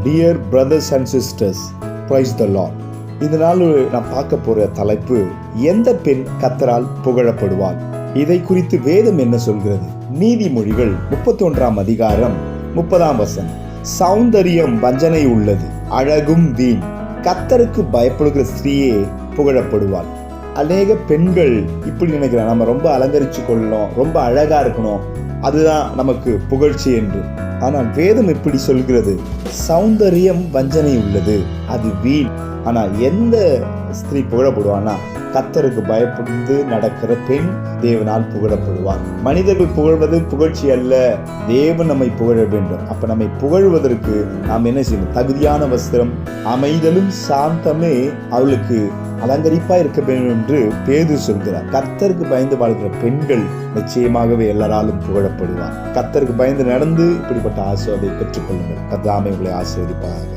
Dear brothers and sisters, praise the Lord. இந்த நாள் நான் பார்க்க போற தலைப்பு, எந்த பெண் கர்த்தரால் புகழப்படுவாள்? இதை குறித்து வேதம் என்ன சொல்கிறது? நீதிமொழிகள் 31 அதிகாரம் 30 சௌந்தரியம் வஞ்சனை உள்ளது, அழகும் வீண். கர்த்தருக்கு பயப்படுகிற ஸ்திரீயே புகழப்படுவாள். அநேக பெண்கள் இப்படி நினைக்கிறாங்க, நம்ம ரொம்ப அலங்கரிச்சு கொள்ளணும், ரொம்ப அழகா இருக்கணும், அதுதான் நமக்கு புகழ்ச்சி என்று. ஆனால் வேதம் எப்படி சொல்கிறது? சௌந்தரியம் வஞ்சனை உள்ளது, அது வீண். ஆனா எந்த ஸ்திரீ புகழப்படுவான்னா, கர்த்தருக்கு பயப்பட்டு நடக்கிற பெண் தேவனால் புகழப்படுவார். மனிதர்கள் புகழ்வது புகழ்ச்சி அல்ல, தேவன் நம்மை புகழ வேண்டும். அப்ப நம்மை புகழ்வதற்கு நாம் என்ன செய்யணும்? தகுதியான வஸ்திரம், அமைதலும் சாந்தமே அவளுக்கு அலங்கரிப்பா இருக்க வேண்டும் என்று பேதுரு சொல்கிறார். கர்த்தருக்கு பயந்து வாழ்கிற பெண்கள் நிச்சயமாகவே எல்லாராலும் புகழப்படுவார். கர்த்தருக்கு பயந்து நடந்து இப்படிப்பட்ட ஆசீர்வாதத்தை பெற்றுக் கொள்ளுங்கள். கர்த்தர் உங்களை ஆசீர்வதிப்பாராக.